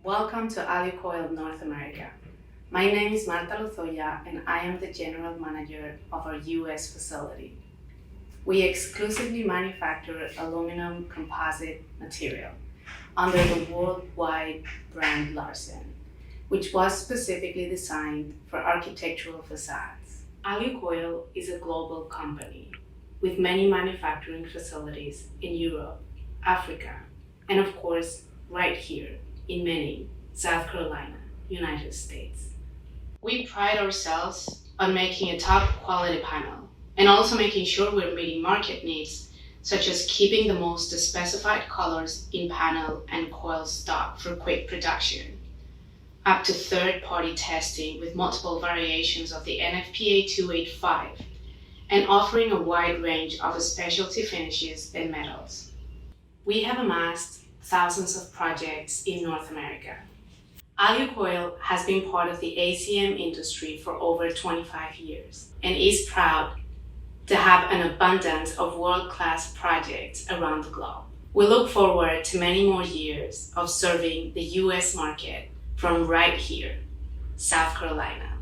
Welcome to Alucoil North America. My name is Marta Lozoya and I am the General Manager of our US facility. We exclusively manufacture aluminum composite material under the worldwide brand Larsen, which was specifically designed for architectural facades. Alucoil is a global company with many manufacturing facilities in Europe, Africa, and of course, right here in Manning, South Carolina, United States. We pride ourselves on making a top quality panel and also making sure we're meeting market needs, such as keeping the most specified colors in panel and coil stock for quick production, up to third-party testing with multiple variations of the NFPA 285, and offering a wide range of specialty finishes and metals. We have amassed thousands of projects in North America. Alucoil has been part of the ACM industry for over 25 years and is proud to have an abundance of world-class projects around the globe. We look forward to many more years of serving the US market from right here, South Carolina.